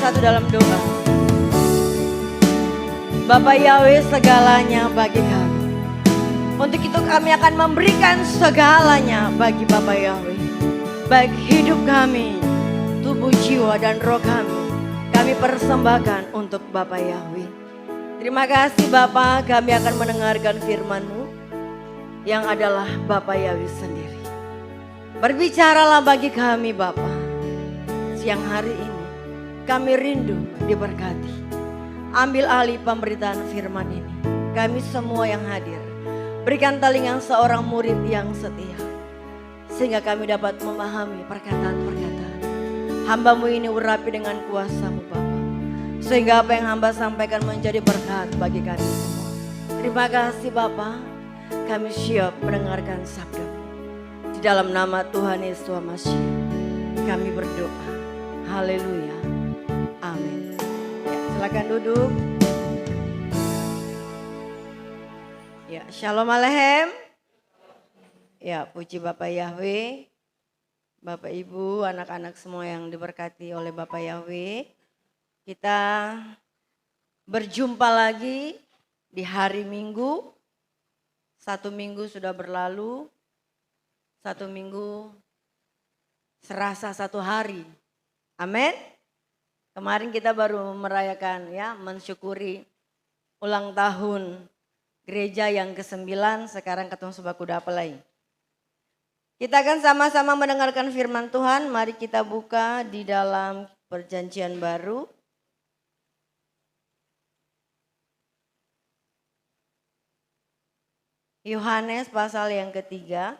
bersatu dalam doa. Bapa Yahweh, segalanya bagi kami. Untuk itu kami akan memberikan segalanya bagi Bapa Yahweh. Baik hidup kami, tubuh, jiwa, dan roh kami persembahkan untuk Bapa Yahweh. Terima kasih Bapa, kami akan mendengarkan firman-Mu yang adalah Bapa Yahweh sendiri. Berbicaralah bagi kami Bapa. Siang hari ini kami rindu diberkati. Ambil alih pemberitaan firman ini. Kami semua yang hadir, berikan telinga seorang murid yang setia, sehingga kami dapat memahami perkataan-perkataan. Hamba-Mu ini urapi dengan kuasa-Mu Bapa, sehingga apa yang hamba sampaikan menjadi berkat bagi kami semua. Terima kasih Bapa, kami siap mendengarkan sabda-Mu. Di dalam nama Tuhan Yesus Masih kami berdoa. Haleluya. Amin. Silakan duduk. Ya, Shalom Alehem. Ya, puji Bapak Yahweh. Bapak Ibu, anak-anak semua yang diberkati oleh Bapak Yahweh. Kita berjumpa lagi di hari Minggu. 1 minggu sudah berlalu. 1 minggu serasa 1 hari. Amin. Kemarin kita baru merayakan ya, mensyukuri ulang tahun gereja yang ke-9, sekarang ketemu Sebaku Dapelai. Kita akan sama-sama mendengarkan firman Tuhan. Mari kita buka di dalam Perjanjian Baru. Yohanes pasal yang ke-3.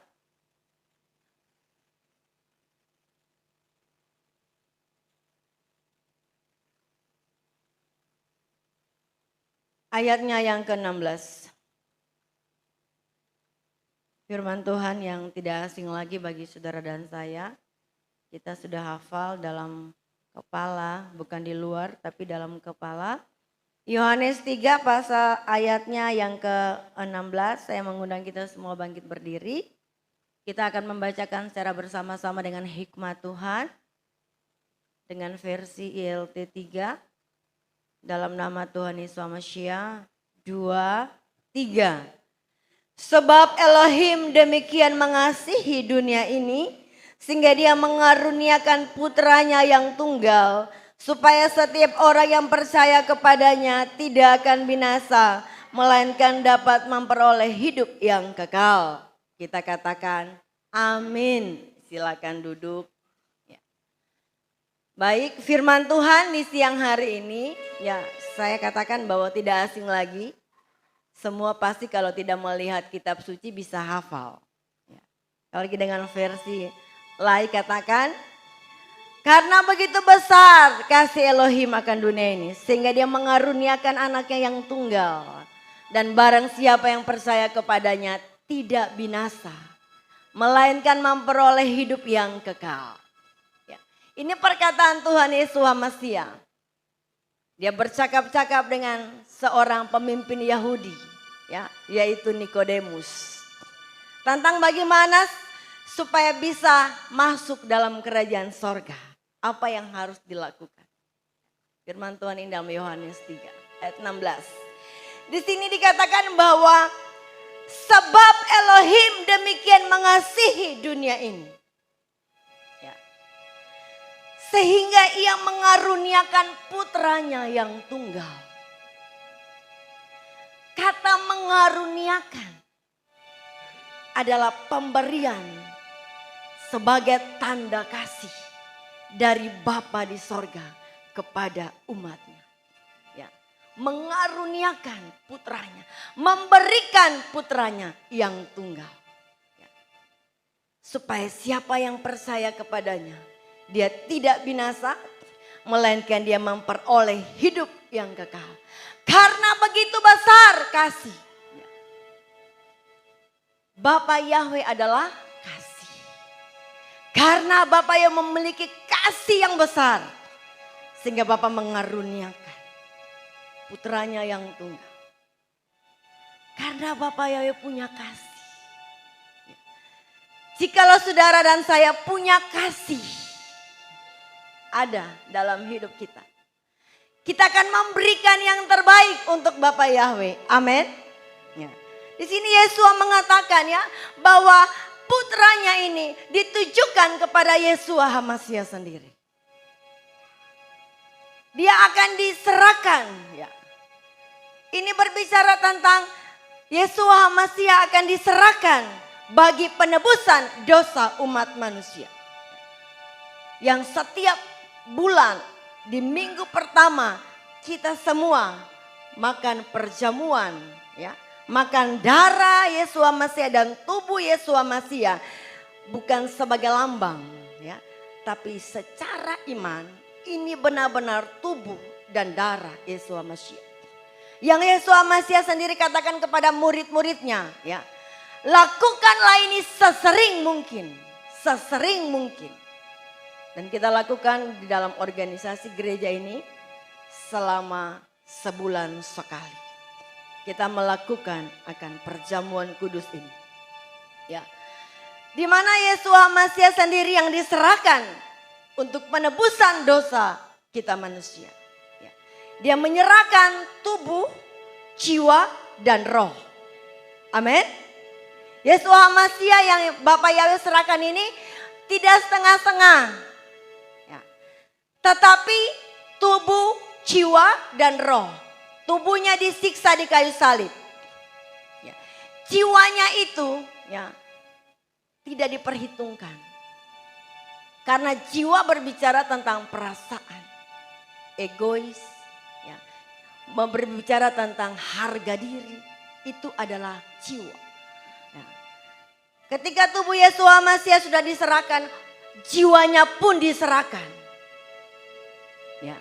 Ayatnya yang ke-16. Firman Tuhan yang tidak asing lagi bagi saudara dan saya. Kita sudah hafal dalam kepala, bukan di luar tapi dalam kepala. Yohanes 3 pasal ayatnya yang ke-16. Saya mengundang kita semua bangkit berdiri. Kita akan membacakan secara bersama-sama dengan hikmat Tuhan. Dengan versi ILT 3. Dalam nama Tuhan Yesus Mashiach, 2, 3. Sebab Elohim demikian mengasihi dunia ini, sehingga dia mengaruniakan putranya yang tunggal, supaya setiap orang yang percaya kepadanya tidak akan binasa, melainkan dapat memperoleh hidup yang kekal. Kita katakan amin. Silakan duduk. Baik, firman Tuhan di siang hari ini, ya saya katakan bahwa tidak asing lagi. Semua pasti kalau tidak melihat kitab suci bisa hafal. Ya. Kalau dengan versi lain katakan, karena begitu besar kasih Elohim akan dunia ini, sehingga dia mengaruniakan anaknya yang tunggal. Dan barang siapa yang percaya kepadanya tidak binasa, melainkan memperoleh hidup yang kekal. Ini perkataan Tuhan Yesus Mashiach. Dia bercakap-cakap dengan seorang pemimpin Yahudi, ya, yaitu Nikodemus. Tentang bagaimana supaya bisa masuk dalam kerajaan sorga. Apa yang harus dilakukan. Firman Tuhan ini dalam Yohanes 3 ayat 16. Di sini dikatakan bahwa sebab Elohim demikian mengasihi dunia ini. Sehingga ia mengaruniakan putranya yang tunggal. Kata mengaruniakan adalah pemberian sebagai tanda kasih dari Bapa di sorga kepada umatnya. Ya, mengaruniakan putranya, memberikan putranya yang tunggal. Ya. Supaya siapa yang percaya kepadanya, dia tidak binasa, melainkan dia memperoleh hidup yang kekal. Karena begitu besar kasih. Bapa Yahweh adalah kasih. Karena Bapa yang memiliki kasih yang besar, sehingga Bapa mengaruniakan putranya yang tunggal. Karena Bapa Yahweh punya kasih. Jikalau saudara dan saya punya kasih ada dalam hidup kita, Kita akan memberikan yang terbaik untuk Bapa Yahweh. Amin. Ya. Di sini Yesua mengatakan ya bahwa putranya ini ditujukan kepada Yesua HaMasiah sendiri. Dia akan diserahkan ya. Ini berbicara tentang Yesua HaMasiah akan diserahkan bagi penebusan dosa umat manusia. Yang setiap bulan di minggu pertama kita semua makan perjamuan ya. Makan darah Yesua HaMasiah dan tubuh Yesua HaMasiah bukan sebagai lambang ya, tapi secara iman ini benar-benar tubuh dan darah Yesua HaMasiah. Yang Yesua HaMasiah sendiri katakan kepada murid-muridnya ya, lakukanlah ini sesering mungkin, sesering mungkin. Dan kita lakukan di dalam organisasi gereja ini selama sebulan sekali. Kita melakukan akan perjamuan kudus ini. Ya. Di mana Yesua HaMasiah sendiri yang diserahkan untuk penebusan dosa kita manusia. Ya. Dia menyerahkan tubuh, jiwa, dan roh. Amin. Yesua HaMasiah yang Bapa Yahweh serahkan ini tidak setengah-setengah. Ya. Tetapi tubuh, jiwa, dan roh. Tubuhnya disiksa di kayu salib. Ya. Jiwanya itu ya, tidak diperhitungkan. Karena jiwa berbicara tentang perasaan. Egois. Ya. Berbicara tentang harga diri. Itu adalah jiwa. Ya. Ketika tubuh Yesua HaMasiah sudah diserahkan. Jiwanya pun diserahkan. Ya.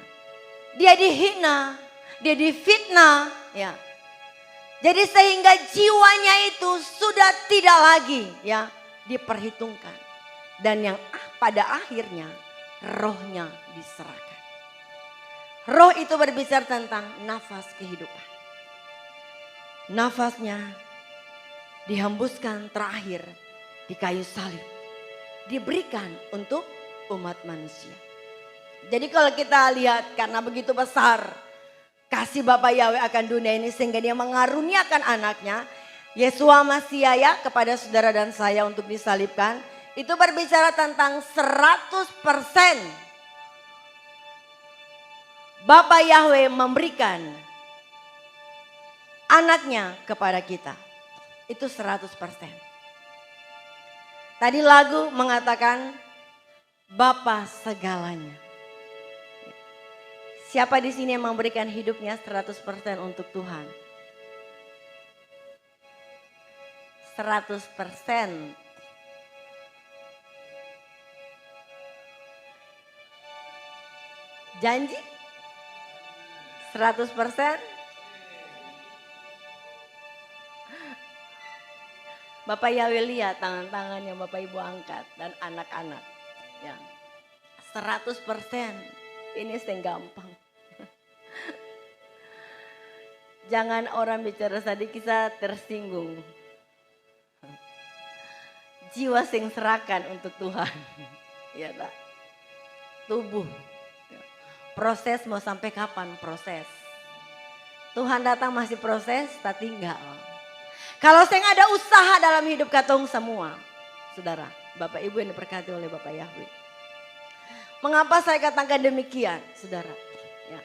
Dia dihina. Dia difitnah, ya. Jadi sehingga jiwanya itu sudah tidak lagi ya diperhitungkan. Dan yang pada akhirnya rohnya diserahkan. Roh itu berbicara tentang nafas kehidupan. Nafasnya dihembuskan terakhir di kayu salib. Diberikan untuk umat manusia. Jadi kalau kita lihat karena begitu besar kasih Bapa Yahweh akan dunia ini sehingga dia mengaruniakan anaknya. Yesua HaMasiah ya kepada saudara dan saya untuk disalibkan. Itu berbicara tentang 100% Bapa Yahweh memberikan anaknya kepada kita. Itu 100%. Tadi lagu mengatakan Bapa segalanya. Siapa di sini yang memberikan hidupnya 100% untuk Tuhan? 100%. Janji? 100%? Bapak Yahweh lihat tangan-tangan yang Bapak Ibu angkat dan anak-anak. Ya. 100%. Ini yang gampang. Jangan orang bicara tadi kita tersinggung. Jiwa sing serahkan untuk Tuhan. Ya tak? Tubuh. Proses mau sampai kapan proses? Tuhan datang masih proses, tak tinggal. Kalau saya ada usaha dalam hidup katong semua. Saudara, Bapak Ibu yang diberkati oleh Bapak Yahweh. Mengapa saya katakan demikian, saudara? Ya.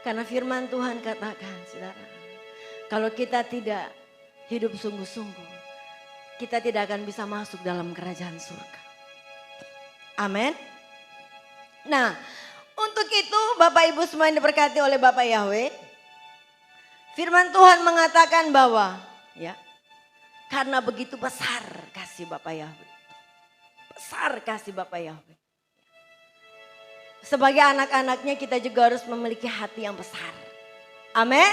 Karena firman Tuhan katakan, saudara. Kalau kita tidak hidup sungguh-sungguh, kita tidak akan bisa masuk dalam kerajaan surga. Amin. Nah, untuk itu Bapak Ibu semua yang diberkati oleh Bapak Yahweh. Firman Tuhan mengatakan bahwa, ya, karena begitu besar kasih Bapak Yahweh. Besar kasih Bapak Yahweh. Sebagai anak-anaknya kita juga harus memiliki hati yang besar. Amin.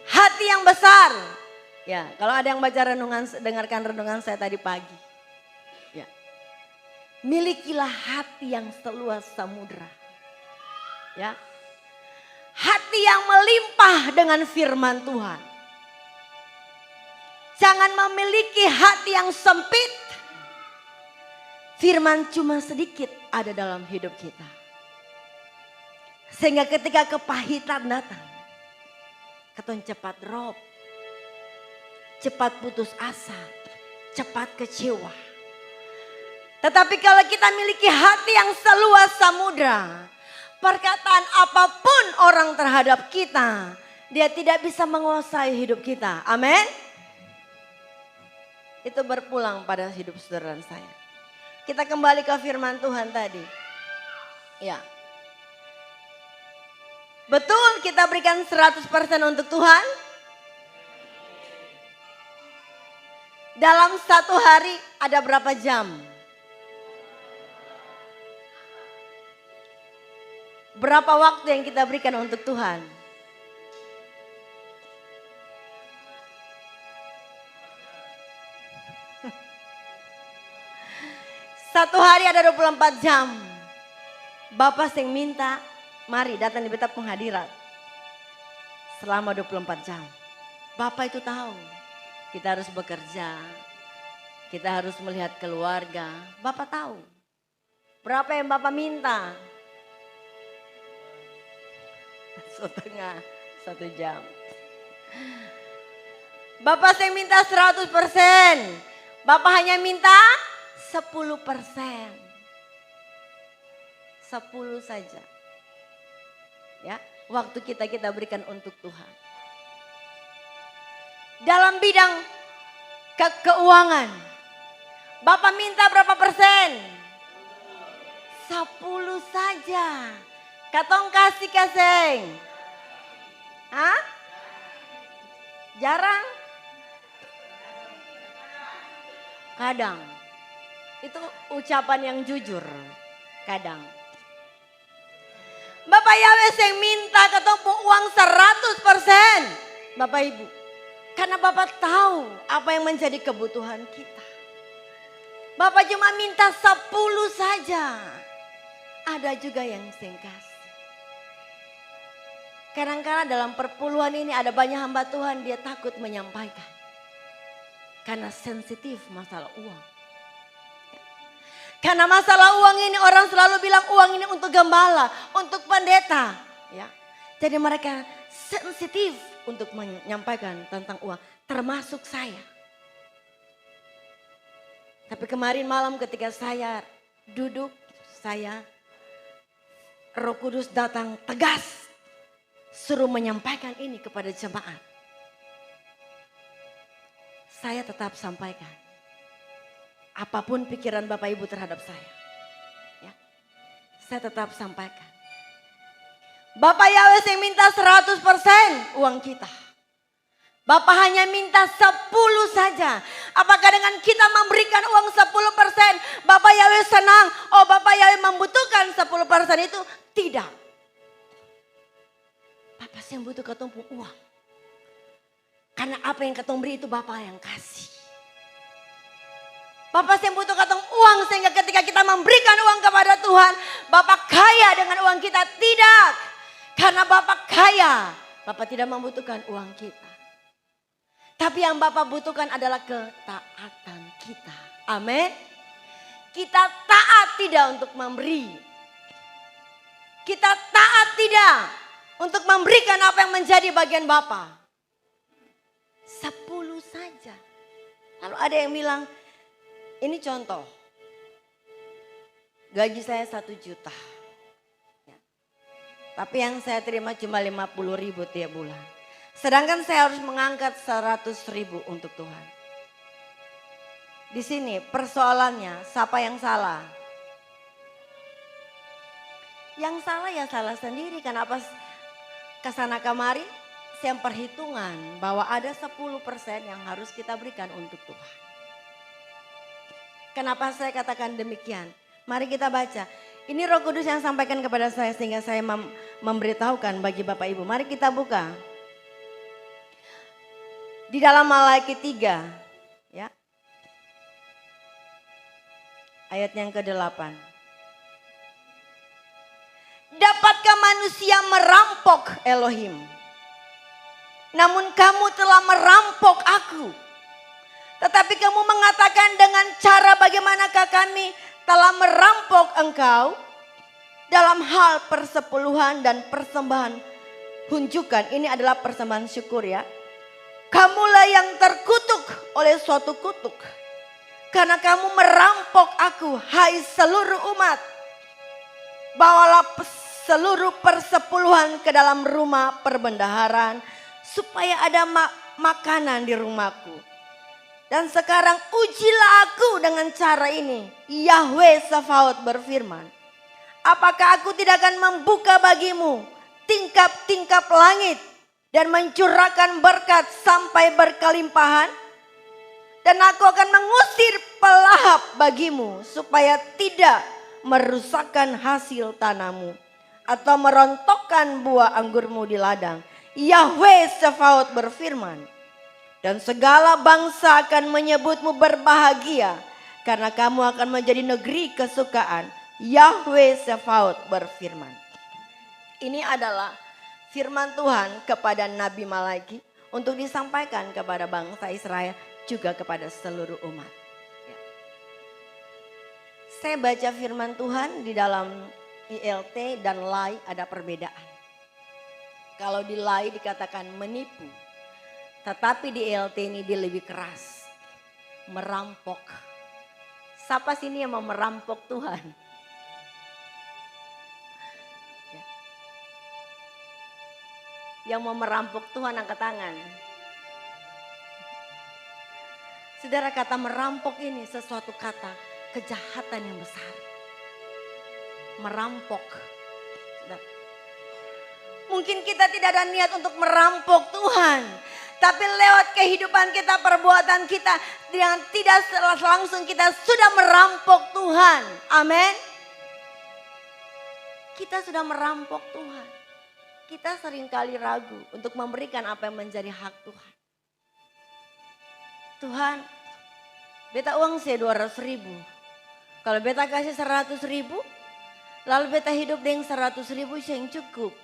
Hati yang besar. Ya, kalau ada yang baca renungan, dengarkan renungan saya tadi pagi. Ya. Milikilah hati yang seluas samudra. Ya. Hati yang melimpah dengan firman Tuhan. Jangan memiliki hati yang sempit. Firman cuma sedikit ada dalam hidup kita. Sehingga ketika kepahitan datang, ketong cepat drop, cepat putus asa, cepat kecewa. Tetapi kalau kita miliki hati yang seluas samudra, perkataan apapun orang terhadap kita, dia tidak bisa menguasai hidup kita. Amin. Itu berpulang pada hidup saudara dan saya. Kita kembali ke firman Tuhan tadi. Ya. Betul kita berikan 100% untuk Tuhan. Dalam satu hari ada berapa jam? Berapa waktu yang kita berikan untuk Tuhan? Satu hari ada 24 jam. Bapak sing minta, mari datang di betap penghadirat. Selama 24 jam. Bapak itu tahu, kita harus bekerja. Kita harus melihat keluarga. Bapak tahu. Berapa yang Bapak minta? Setengah, 1 jam. Bapak sing minta 100%. Bapak hanya minta 10%. 10 saja. Ya, waktu kita berikan untuk Tuhan. Dalam bidang keuangan, Bapak minta berapa persen? 10 saja. Katong kasih. Hah? Jarang? Kadang. Itu ucapan yang jujur. Kadang. Bapak Yahweh yang minta katong uang 100%. Bapak Ibu. Karena Bapak tahu apa yang menjadi kebutuhan kita. Bapak cuma minta 10 saja. Ada juga yang singkas. Kadang-kadang dalam perpuluhan ini ada banyak hamba Tuhan, dia takut menyampaikan. Karena sensitif masalah uang. Karena masalah uang ini orang selalu bilang uang ini untuk gembala, untuk pendeta. Ya. Jadi mereka sensitif untuk menyampaikan tentang uang, termasuk saya. Tapi kemarin malam ketika saya duduk, Roh Kudus datang tegas. Suruh menyampaikan ini kepada jemaat. Saya tetap sampaikan. Apapun pikiran Bapak Ibu terhadap saya. Ya, saya tetap sampaikan. Bapak Yahweh yang minta 100% uang kita. Bapak hanya minta 10 saja. Apakah dengan kita memberikan uang 10% Bapak Yahweh senang? Oh, Bapak Yahweh membutuhkan 10% itu? Tidak. Bapak yang butuh katong pun uang. Karena apa yang katong beri itu Bapak yang kasih. Bapak yang butuh katong uang sehingga ketika kita memberikan uang kepada Tuhan, Bapak kaya dengan uang kita. Tidak. Karena Bapak kaya, Bapak tidak membutuhkan uang kita. Tapi yang Bapak butuhkan adalah ketaatan kita. Amin. Kita taat tidak untuk memberi. Kita taat tidak untuk memberikan apa yang menjadi bagian Bapak. 10 saja. Lalu ada yang bilang, ini contoh. Gaji saya 1 juta. Ya. Tapi yang saya terima cuma 50.000 tiap bulan. Sedangkan saya harus mengangkat 100.000 untuk Tuhan. Di sini persoalannya, siapa yang salah? Yang salah ya salah sendiri. Kenapa kesana kemari? Saya perhitungan bahwa ada 10% yang harus kita berikan untuk Tuhan. Kenapa saya katakan demikian? Mari kita baca. Ini Roh Kudus yang sampaikan kepada saya sehingga saya memberitahukan bagi Bapak Ibu. Mari kita buka. Di dalam Malaki 3. Ya. Ayat yang ke-8. Dapatkah manusia merampok Elohim? Namun kamu telah merampok aku. Tetapi kamu mengatakan dengan cara bagaimanakah kami telah merampok engkau? dalam hal persepuluhan dan persembahan hunjukan. Ini adalah persembahan syukur ya. Kamulah yang terkutuk oleh suatu kutuk. Karena kamu merampok aku, hai seluruh umat. Bawalah seluruh persepuluhan ke dalam rumah perbendaharaan, supaya ada makanan di rumahku. Dan sekarang ujilah aku dengan cara ini. Yahweh Sabaoth berfirman, apakah aku tidak akan membuka bagimu tingkap-tingkap langit dan mencurahkan berkat sampai berkelimpahan? Dan aku akan mengusir pelahap bagimu supaya tidak merusakkan hasil tanahmu atau merontokkan buah anggurmu di ladang. Yahweh Sabaoth berfirman, dan segala bangsa akan menyebutmu berbahagia karena kamu akan menjadi negeri kesukaan. Yahweh Sabaoth berfirman. Ini adalah firman Tuhan kepada Nabi Malaki untuk disampaikan kepada bangsa Israel, juga kepada seluruh umat. Ya. Saya baca firman Tuhan di dalam ILT dan LAI ada perbedaan. Kalau di LAI dikatakan menipu, tetapi di ILT ini dia lebih keras. Merampok. Siapa sini yang mau merampok Tuhan? Ya. Yang mau merampok Tuhan angkat tangan. Saudara, kata merampok ini sesuatu kata kejahatan yang besar. Merampok. Mungkin kita tidak ada niat untuk merampok Tuhan. Tapi lewat kehidupan kita, perbuatan kita, dengan tidak langsung kita sudah merampok Tuhan. Amin. Kita sudah merampok Tuhan. Kita seringkali ragu untuk memberikan apa yang menjadi hak Tuhan. Tuhan, beta uang saya 200.000. Kalau beta kasih 100.000, lalu beta hidup dengan 100.000 yang cukup.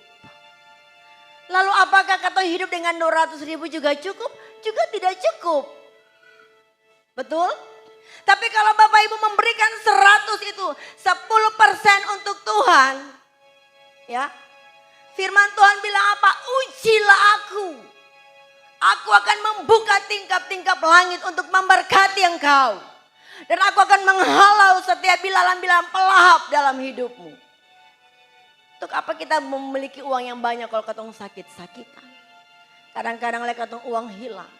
Lalu apakah kata hidup dengan 200.000 juga cukup? Juga tidak cukup. Betul? Tapi kalau Bapak Ibu memberikan 100 itu 10% untuk Tuhan. Ya. Firman Tuhan bilang apa? Ujilah aku. Aku akan membuka tingkap-tingkap langit untuk memberkati engkau. Dan aku akan menghalau setiap bilalan-bilalan pelahap dalam hidupmu. Untuk apa kita memiliki uang yang banyak kalau katong sakit-sakitan. Kadang-kadang katong uang hilang.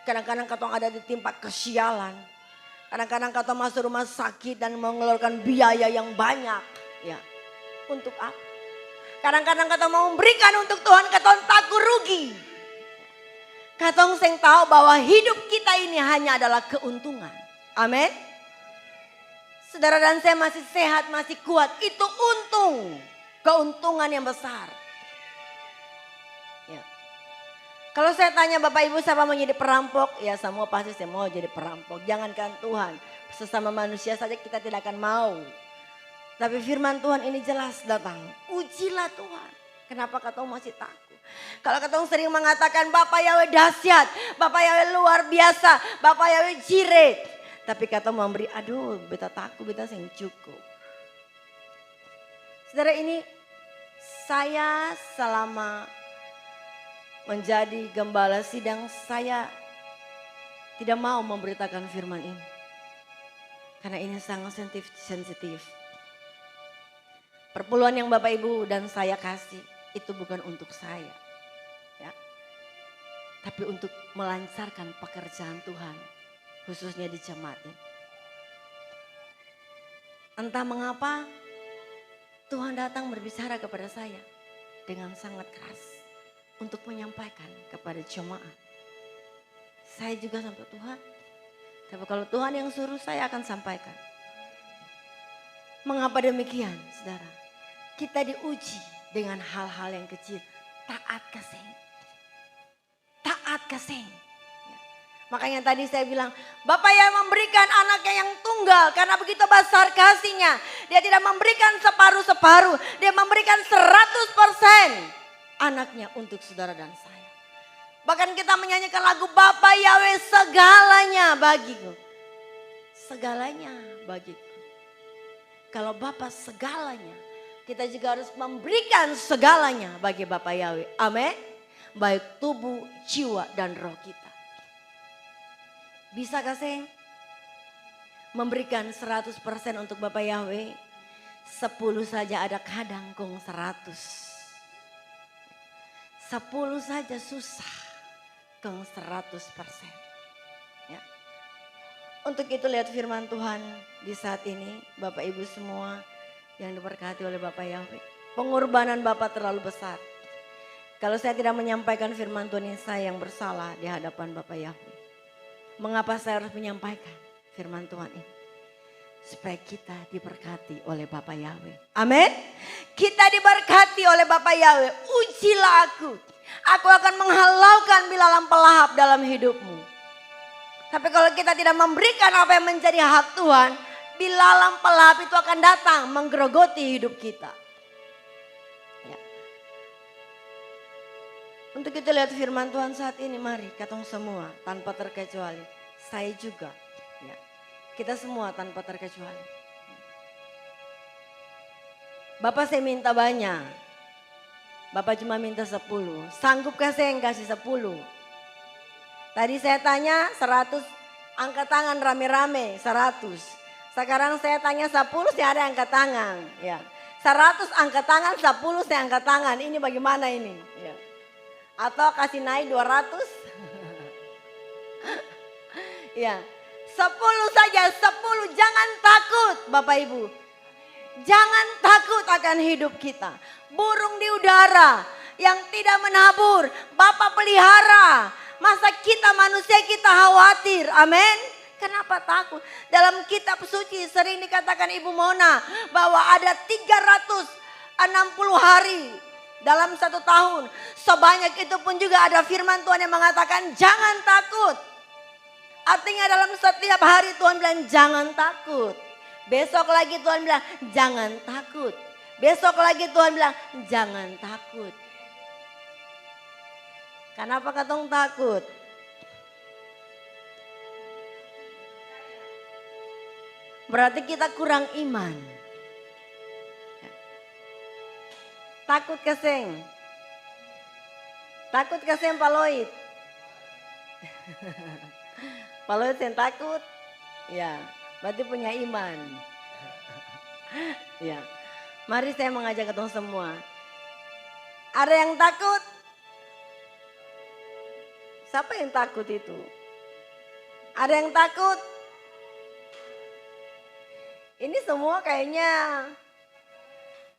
Kadang-kadang katong ada di tempat kesialan. Kadang-kadang katong masuk rumah sakit dan mengeluarkan biaya yang banyak. Ya, untuk apa? Kadang-kadang katong mau memberikan untuk Tuhan, katong takut rugi. Katong sing tahu bahwa hidup kita ini hanya adalah keuntungan. Amin. Saudara dan saya masih sehat, masih kuat. Itu untung. Keuntungan yang besar. Ya. Kalau saya tanya Bapak Ibu siapa mau jadi perampok? Ya semua pasti saya mau jadi perampok. Jangankan Tuhan. Sesama manusia saja kita tidak akan mau. Tapi firman Tuhan ini jelas datang. Ujilah Tuhan. Kenapa katong masih takut? Kalau katong sering mengatakan Bapak Yahweh dahsyat, Bapak Yahweh luar biasa, Bapak Yahweh jiret. Tapi katong memberi, aduh beta takut, beta sing cukup. Saudara, ini saya selama menjadi gembala sidang, saya tidak mau memberitakan firman ini. Karena ini sangat sensitif. Perpuluhan yang Bapak Ibu dan saya kasih itu bukan untuk saya, ya, tapi untuk melancarkan pekerjaan Tuhan, khususnya di jemaat ini. Entah mengapa Tuhan datang berbicara kepada saya dengan sangat keras untuk menyampaikan kepada jemaat. Saya juga sampai Tuhan, tapi kalau Tuhan yang suruh saya akan sampaikan. Mengapa demikian, saudara? Kita diuji dengan hal-hal yang kecil. Taat kasih. Taat kasih. Ya. Makanya tadi saya bilang, Bapak yang memberikan anaknya yang tunggal karena begitu besar kasihnya. Dia tidak memberikan separuh-separuh. Dia memberikan 100% anaknya untuk saudara dan saya. Bahkan kita menyanyikan lagu Bapak Yahweh segalanya bagiku. Segalanya bagiku. Kalau Bapak segalanya, kita juga harus memberikan segalanya bagi Bapa Yahweh. Amin. Baik tubuh, jiwa, dan roh kita. Bisa kasih memberikan 100% untuk Bapa Yahweh? 10 saja ada kadang kong 100. 10 saja susah kong 100%. Ya. Untuk itu lihat firman Tuhan di saat ini, Bapak Ibu semua yang diberkati oleh Bapak Yahweh. Pengorbanan Bapak terlalu besar. Kalau saya tidak menyampaikan firman Tuhan ini, saya yang bersalah di hadapan Bapak Yahweh. Mengapa saya harus menyampaikan firman Tuhan ini? Supaya kita diberkati oleh Bapak Yahweh. Amin. Kita diberkati oleh Bapak Yahweh. Ujilah aku. Aku akan menghalaukan bilalang pelahap dalam hidupmu. Tapi kalau kita tidak memberikan apa yang menjadi hak Tuhan, bilalang pelahap itu akan datang menggerogoti hidup kita. Ya. Untuk itu lihat firman Tuhan saat ini, mari katong semua tanpa terkecuali. Saya juga. Ya. Kita semua tanpa terkecuali. Bapak saya minta banyak. Bapak cuma minta 10. Sanggupkah saya yang kasih 10? Tadi saya tanya 100, angkat tangan rame-rame 100. Sekarang saya tanya 10, saya ada angkat tangan. Ya. 100 angkat tangan, 10 saya angkat tangan. Ini bagaimana ini? Ya. Atau kasih naik 200? Ya. 10 saja, 10. Jangan takut Bapak Ibu. Jangan takut akan hidup kita. Burung di udara yang tidak menabur, Bapak pelihara. Masa kita manusia kita khawatir, amin. Kenapa takut? Dalam kitab suci sering dikatakan Ibu Mona bahwa ada 360 hari dalam 1 tahun. Sebanyak itu pun juga ada firman Tuhan yang mengatakan jangan takut. Artinya dalam setiap hari Tuhan bilang jangan takut. Besok lagi Tuhan bilang jangan takut. Besok lagi Tuhan bilang jangan takut. Kenapa katong takut? Berarti kita kurang iman. Takut keseng. Takut keseng Pak Loid. Pak Loid yang takut. Ya, berarti punya iman. Ya. Mari saya mengajak ketemu semua. Ada yang takut? Siapa yang takut itu? Ada yang takut? Ini semua kayaknya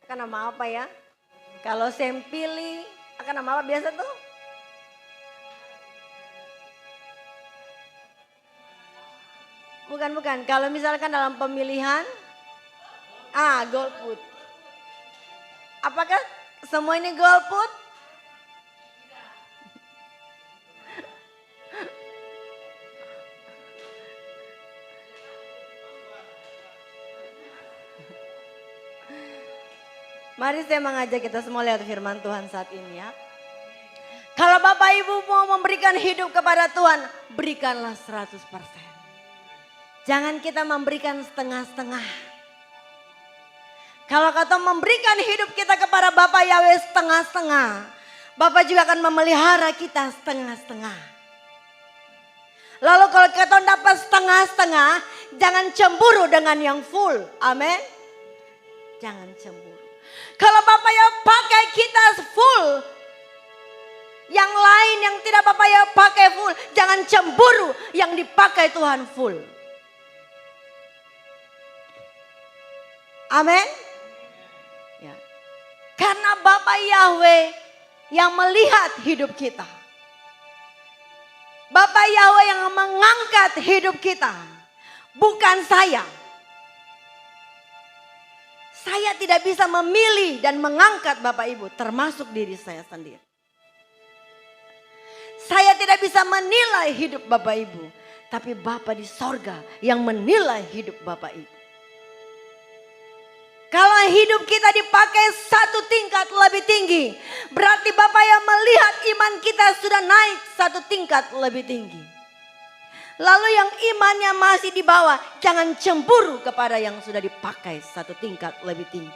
akan nama apa ya? Kalau saya pilih akan nama apa biasa tuh? Bukan. Kalau misalkan dalam pemilihan, golput. Apakah semua ini golput? Mari saya mengajak kita semua lihat firman Tuhan saat ini ya. Kalau Bapak Ibu mau memberikan hidup kepada Tuhan, berikanlah 100%. Jangan kita memberikan setengah-setengah. Kalau kata memberikan hidup kita kepada Bapak Yahweh setengah-setengah, Bapak juga akan memelihara kita setengah-setengah. Lalu kalau kita dapat setengah-setengah, jangan cemburu dengan yang full. Amin. Jangan cemburu. Kalau Bapak Yahweh pakai kita full, yang lain yang tidak Bapak Yahweh pakai full, jangan cemburu yang dipakai Tuhan full. Amin. Ya. Karena Bapak Yahweh yang melihat hidup kita. Bapak Yahweh yang mengangkat hidup kita. Bukan saya. Saya tidak bisa memilih dan mengangkat Bapak Ibu, termasuk diri saya sendiri. Saya tidak bisa menilai hidup Bapak Ibu, tapi Bapa di sorga yang menilai hidup Bapak Ibu. Kalau hidup kita dipakai 1 tingkat lebih tinggi, berarti Bapak yang melihat iman kita sudah naik 1 tingkat lebih tinggi. Lalu yang imannya masih di bawah, jangan cemburu kepada yang sudah dipakai 1 tingkat lebih tinggi.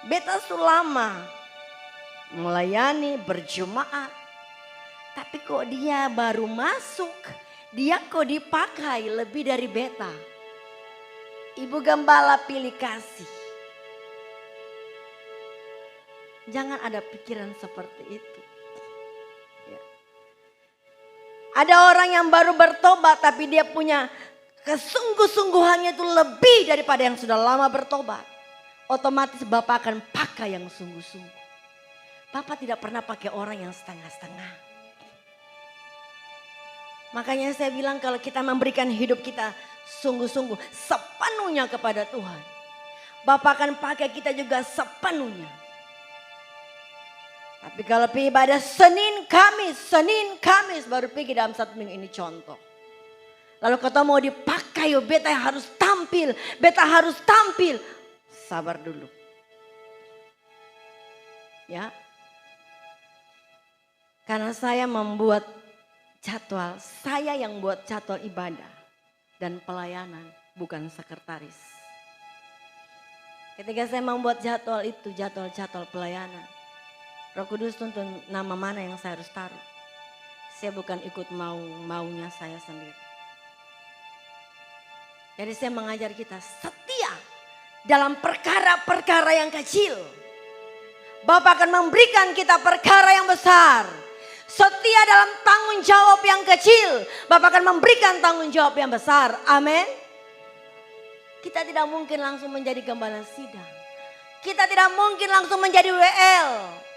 Beta lama melayani berjemaat. Tapi kok dia baru masuk, dia kok dipakai lebih dari beta. Ibu Gembala pilih kasih. Jangan ada pikiran seperti itu. Ya. Ada orang yang baru bertobat tapi dia punya kesungguh-sungguhannya itu lebih daripada yang sudah lama bertobat. Otomatis Bapak akan pakai yang sungguh-sungguh. Bapak tidak pernah pakai orang yang setengah-setengah. Makanya saya bilang kalau kita memberikan hidup kita sungguh-sungguh sepenuhnya kepada Tuhan. Bapak akan pakai kita juga sepenuhnya. Tapi kalau pergi ibadah Senin Kamis baru pergi dalam 1 minggu ini contoh. Lalu kata mau dipakai, beta harus tampil, Sabar dulu. Ya. Karena saya membuat jadwal, saya yang buat jadwal ibadah dan pelayanan, bukan sekretaris. Ketika saya membuat jadwal itu, jadwal pelayanan, Roh Kudus tuntun nama mana yang saya harus taruh. Saya bukan ikut maunya saya sendiri. Jadi saya mengajar kita setia dalam perkara-perkara yang kecil. Bapak akan memberikan kita perkara yang besar. Setia dalam tanggung jawab yang kecil, Bapak akan memberikan tanggung jawab yang besar. Amin. Kita tidak mungkin langsung menjadi gembala sidang. Kita tidak mungkin langsung menjadi WL.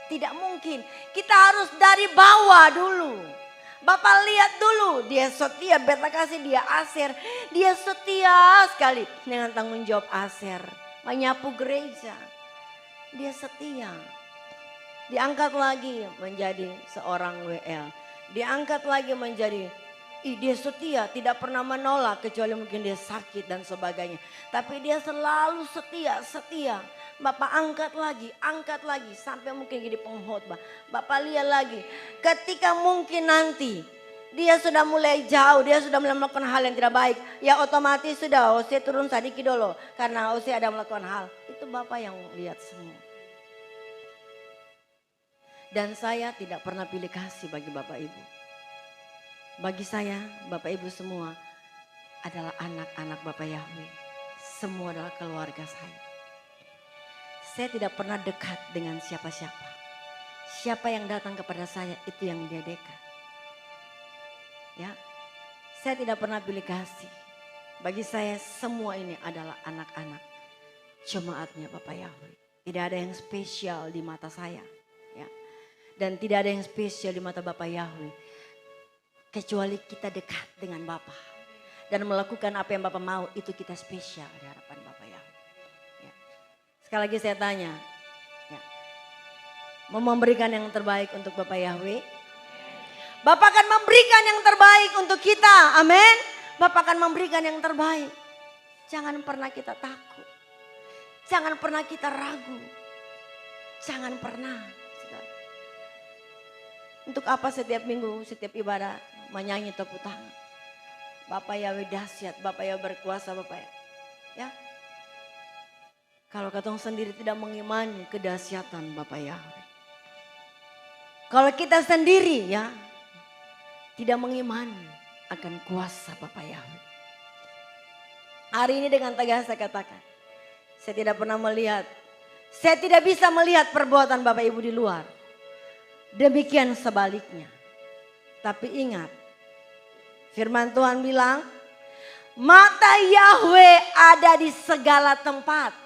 Tidak mungkin. Kita harus dari bawah dulu. Bapak lihat dulu, dia setia, beta kasih dia aser. Dia setia sekali dengan tanggung jawab aser. Menyapu gereja. Dia setia. Diangkat lagi menjadi seorang WL. Diangkat lagi menjadi, dia setia, tidak pernah menolak kecuali mungkin dia sakit dan sebagainya. Tapi dia selalu setia. Bapak angkat lagi sampai mungkin jadi pengkhotbah. Bapak lihat lagi, ketika mungkin nanti dia sudah mulai jauh, dia sudah mulai melakukan hal yang tidak baik. Ya otomatis sudah, saya turun sedikit dulu. Karena saya ada melakukan hal, itu Bapak yang lihat semua. Dan saya tidak pernah pilih kasih bagi Bapak Ibu. Bagi saya, Bapak Ibu semua adalah anak-anak Bapak Yahweh. Semua adalah keluarga saya. Saya tidak pernah dekat dengan siapa-siapa. Siapa yang datang kepada saya itu yang dia dekat. Ya, saya tidak pernah pilih kasih. Bagi saya semua ini adalah anak-anak jemaatnya Bapak Yahweh. Tidak ada yang spesial di mata saya. Ya. Dan tidak ada yang spesial di mata Bapak Yahweh. Kecuali kita dekat dengan Bapak. Dan melakukan apa yang Bapak mau, itu kita spesial di hadapan Bapak Yahweh. Ya. Sekali lagi saya tanya. Ya. Mau memberikan yang terbaik untuk Bapak Yahweh? Bapak akan memberikan yang terbaik untuk kita. Amin. Bapak akan memberikan yang terbaik. Jangan pernah kita takut. Jangan pernah kita ragu. Jangan pernah. Untuk apa setiap minggu, setiap ibadah menyanyi tepuk tangan. Bapak Yahweh dahsyat, Bapak Yahweh berkuasa, Bapak ya. Kalau katong sendiri tidak mengimani kedahsyatan Bapak Yahweh. Kalau kita sendiri ya tidak mengimani akan kuasa Bapak Yahweh. Hari ini dengan tegas saya katakan, saya tidak pernah melihat, saya tidak bisa melihat perbuatan Bapak Ibu di luar. Demikian sebaliknya. Tapi ingat, firman Tuhan bilang, mata Yahweh ada di segala tempat.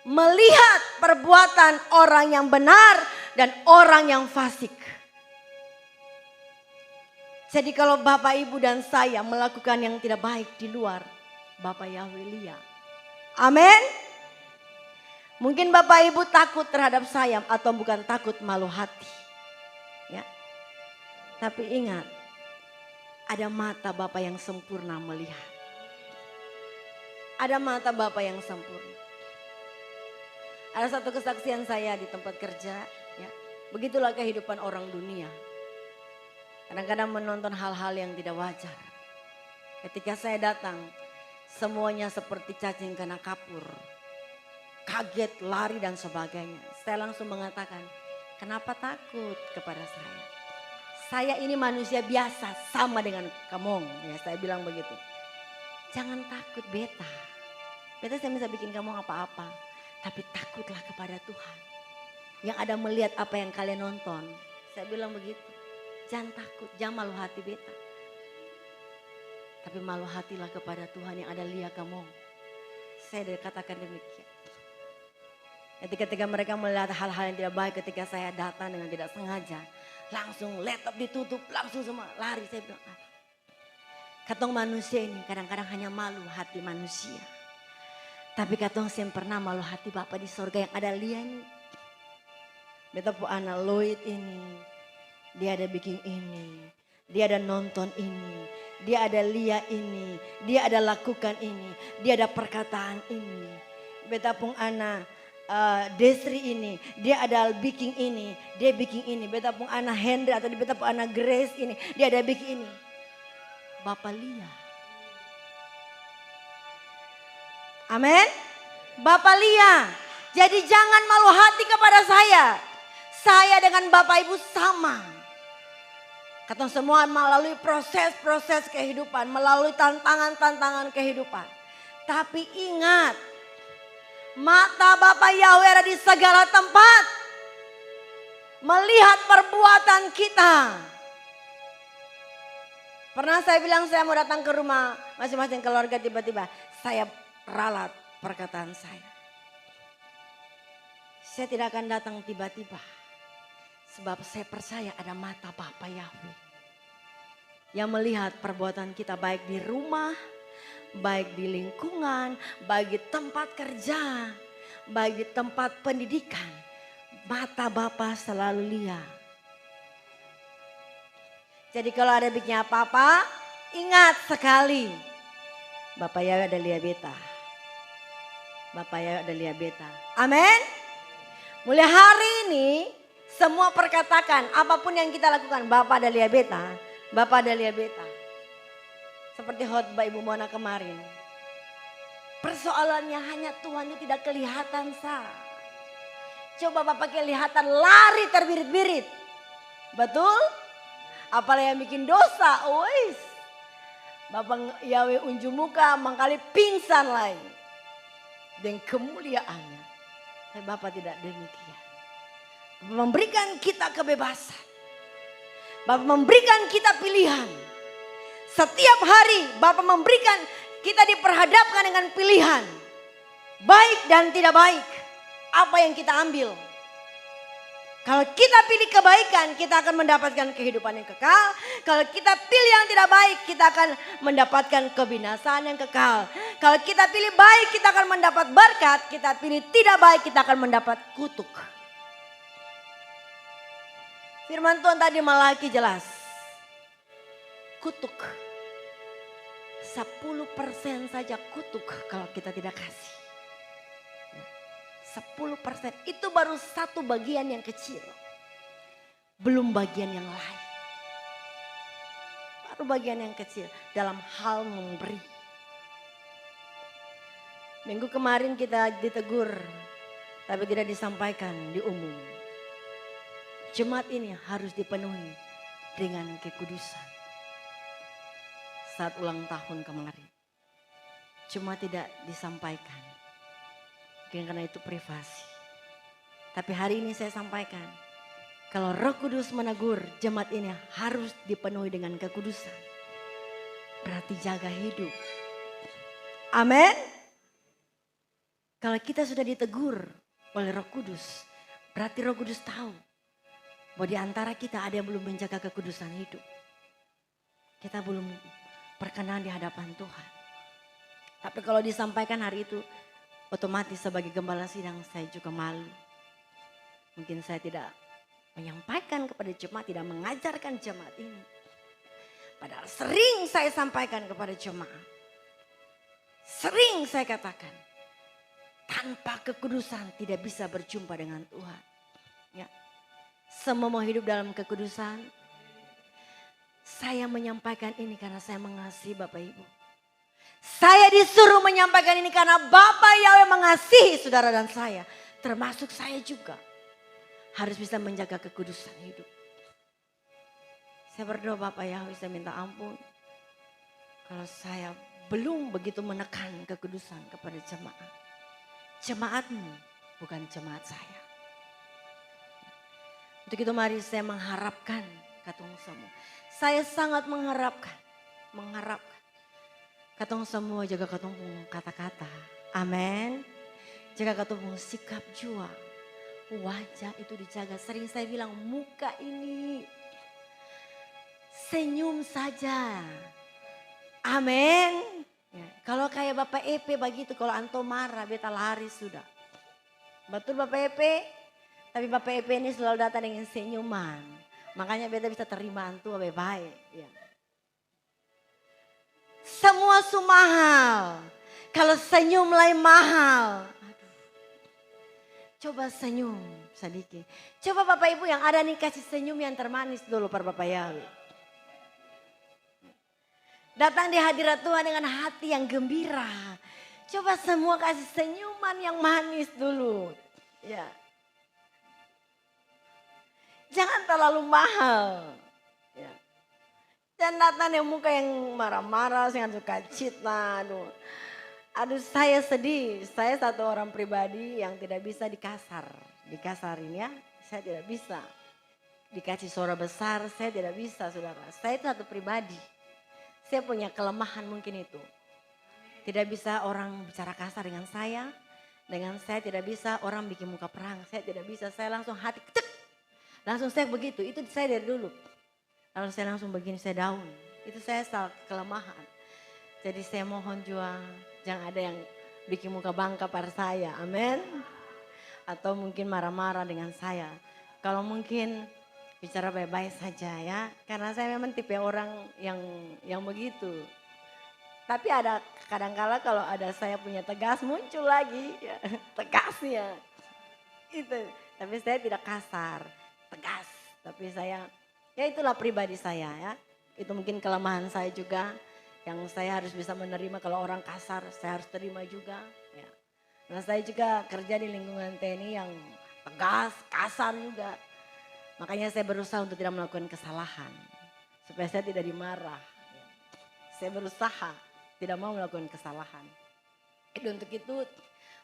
Melihat perbuatan orang yang benar dan orang yang fasik. Jadi kalau Bapak Ibu dan saya melakukan yang tidak baik di luar, Bapak Yahweh lihat. Amin. Mungkin Bapak Ibu takut terhadap saya atau bukan takut, malu hati. Ya. Tapi ingat, ada mata Bapak yang sempurna melihat. Ada mata Bapak yang sempurna. Ada satu kesaksian saya di tempat kerja. Ya. Begitulah kehidupan orang dunia. Kadang-kadang menonton hal-hal yang tidak wajar. Ketika saya datang, semuanya seperti cacing kena kapur. kaget, lari dan sebagainya. Saya langsung mengatakan, kenapa takut kepada saya? Saya ini manusia biasa sama dengan kamu. Ya, saya bilang begitu. Jangan takut beta. Beta saya bisa bikin kamu apa-apa. Tapi takutlah kepada Tuhan. Yang ada melihat apa yang kalian nonton. Saya bilang begitu. Jangan takut, jangan malu hati beta. Tapi malu hatilah kepada Tuhan yang ada lihat kamu. Saya katakan demikian. Ketika mereka melihat hal-hal yang tidak baik ketika saya datang dengan tidak sengaja. Langsung laptop ditutup, langsung semua lari. Saya bilang, katong manusia ini kadang-kadang hanya malu hati manusia. Tapi katong yang pernah malu hati Bapa di sorga yang ada lihat ini. Beta pu anak Lloyd ini, dia ada bikin ini, dia ada nonton ini, dia ada lihat ini, dia ada lakukan ini, dia ada perkataan ini. Beta pun anak Desri ini, dia ada bikin ini, dia bikin ini. Beta pun anak Henry atau beta pun anak Grace ini, dia ada bikin ini. Bapak lihat. Amin. Bapak lihat. Jadi jangan malu hati kepada saya. Saya dengan Bapak Ibu sama. Kata semua melalui proses-proses kehidupan. Melalui tantangan-tantangan kehidupan. Tapi ingat. Mata Bapak Yahweh ada di segala tempat. Melihat perbuatan kita. Pernah saya bilang saya mau datang ke rumah masing-masing keluarga, tiba-tiba saya ralat perkataan saya. Saya tidak akan datang tiba-tiba. Sebab saya percaya ada mata Bapa Yahweh. Yang melihat perbuatan kita baik di rumah, baik di lingkungan, baik di tempat kerja, baik di tempat pendidikan. Mata Bapa selalu lihat. Jadi kalau ada bikin apa-apa, ingat sekali. Bapak Yahweh ada lihat beta. Bapak Yahweh ada lihat beta. Amin. Mulai hari ini semua perkatakan apapun yang kita lakukan. Bapak ada lihat beta. Bapak ada lihat beta. Seperti khotbah Ibu Mona kemarin. Persoalannya hanya Tuhan itu tidak kelihatan sah. Coba Bapak kelihatan lari terbirit-birit. Betul? Apalagi yang bikin dosa. Wis. Bapak Yahweh unjuk muka mengkali pingsan lain. Dan kemuliaannya. Tapi Bapak tidak demikian. Bapak memberikan kita kebebasan. Bapak memberikan kita pilihan. Setiap hari Bapak memberikan kita diperhadapkan dengan pilihan. Baik dan tidak baik. Apa yang kita ambil. Kalau kita pilih kebaikan, kita akan mendapatkan kehidupan yang kekal. Kalau kita pilih yang tidak baik, kita akan mendapatkan kebinasaan yang kekal. Kalau kita pilih baik, kita akan mendapat berkat. Kita pilih tidak baik, kita akan mendapat kutuk. Firman Tuhan tadi Malaki jelas. Kutuk. 10% saja kutuk kalau kita tidak kasih. 10% itu baru satu bagian yang kecil. Belum bagian yang lain. Baru bagian yang kecil dalam hal memberi. Minggu kemarin kita ditegur. Tapi tidak disampaikan di umum. Jemaat ini harus dipenuhi dengan kekudusan. Saat ulang tahun kemarin. Cuma tidak disampaikan. Mungkin karena itu privasi. Tapi hari ini saya sampaikan. Kalau Roh Kudus menegur jemaat ini harus dipenuhi dengan kekudusan. Berarti jaga hidup. Amin. Kalau kita sudah ditegur oleh Roh Kudus. Berarti Roh Kudus tahu. Bahwa di antara kita ada yang belum menjaga kekudusan hidup. Kita belum berkenan di hadapan Tuhan. Tapi kalau disampaikan hari itu. Otomatis sebagai gembala sidang saya juga malu. Mungkin saya tidak menyampaikan kepada jemaat, tidak mengajarkan jemaat ini. Padahal sering saya sampaikan kepada jemaat. Sering saya katakan. Tanpa kekudusan tidak bisa berjumpa dengan Tuhan. Ya. Semua mau hidup dalam kekudusan. Saya menyampaikan ini karena saya mengasihi Bapak Ibu. Saya disuruh menyampaikan ini karena Bapak Yahweh mengasihi saudara dan saya. Termasuk saya juga. Harus bisa menjaga kekudusan hidup. Saya berdoa Bapak Yahweh, saya minta ampun. Kalau saya belum begitu menekan kekudusan kepada jemaat. Jemaatmu bukan jemaat saya. Untuk itu mari saya mengharapkan katong semua. Saya sangat mengharapkan. Katong semua jaga katong pun kata-kata. Amin. Jaga katong pun sikap jua. Wajah itu dijaga. Sering saya bilang muka ini senyum saja. Amin. Ya, kalau kayak Bapak Epe begitu, kalau anto marah beta lari sudah. Betul Bapak Epe? Tapi Bapak Epe ini selalu datang dengan senyuman. Makanya beta bisa terima anto baik-baik. Ya. Semua mahal. Kalau senyum lain mahal. Coba senyum sedikit. Coba Bapak Ibu yang ada nih kasih senyum yang termanis dulu para Bapak Yahweh. Datang di hadirat Tuhan dengan hati yang gembira. Coba semua kasih senyuman yang manis dulu. Ya. Jangan terlalu mahal. Ya. Jangan datang yang muka yang marah-marah, yang suka cita. Aduh saya sedih. Saya satu orang pribadi yang tidak bisa dikasarin ya. Saya tidak bisa. Dikasih suara besar, saya tidak bisa saudara. Saya itu satu pribadi. Saya punya kelemahan mungkin itu. Tidak bisa orang bicara kasar dengan saya. Dengan saya tidak bisa orang bikin muka perang. Saya tidak bisa, saya langsung hati cek. Langsung saya begitu, itu saya dari dulu. Lalu saya langsung begini, saya down. Itu saya salah kelemahan. Jadi saya mohon juga jangan ada yang bikin muka bangka pada saya. Amin. Atau mungkin marah-marah dengan saya. Kalau mungkin bicara baik-baik saja ya. Karena saya memang tipe orang yang begitu. Tapi ada kadang-kala kalau ada saya punya tegas muncul lagi. Ya, tegasnya. Itu. Tapi saya tidak kasar. Tegas. Tapi saya, ya itulah pribadi saya ya. Itu mungkin kelemahan saya juga. Yang saya harus bisa menerima kalau orang kasar, saya harus terima juga. Ya. Nah saya juga kerja di lingkungan TNI yang tegas, kasar juga. Makanya saya berusaha untuk tidak melakukan kesalahan. Supaya saya tidak dimarah. Ya. Saya berusaha tidak mau melakukan kesalahan. Untuk itu,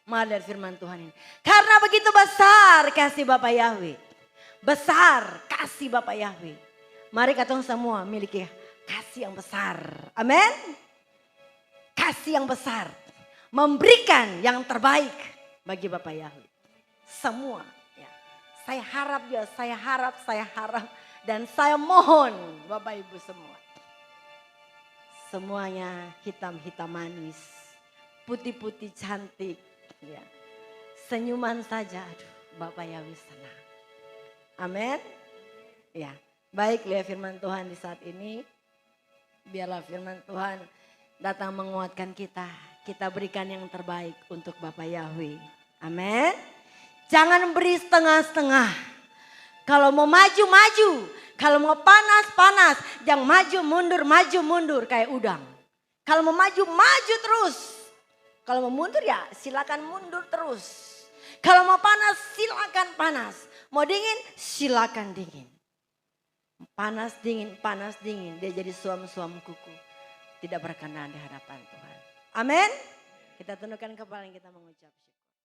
mari dari firman Tuhan ini. Karena begitu besar kasih Bapak Yahweh. Besar kasih Bapak Yahweh. Mari katong semua miliki kasih yang besar. Amin. Kasih yang besar. Memberikan yang terbaik bagi Bapak Yahweh. Semua. Ya. Saya harap. Dan saya mohon Bapak Ibu semua. Semuanya hitam-hitam manis. Putih-putih cantik. Ya. Senyuman saja. Aduh, Bapak Yahweh senang. Amin. Ya. Baik lihat firman Tuhan di saat ini. Biarlah firman Tuhan datang menguatkan kita. Kita berikan yang terbaik untuk Bapak Yahweh. Amin. Jangan beri setengah-setengah. Kalau mau maju, maju. Kalau mau panas, panas. Jangan maju, mundur kayak udang. Kalau mau maju, maju terus. Kalau mau mundur ya silakan mundur terus. Kalau mau panas, silakan panas. Mau dingin, silakan dingin. Panas dingin. Dia jadi suam-suam kuku. Tidak berkenan di hadapan Tuhan. Amin. Kita tundukkan kepala yang kita mengucap syukur.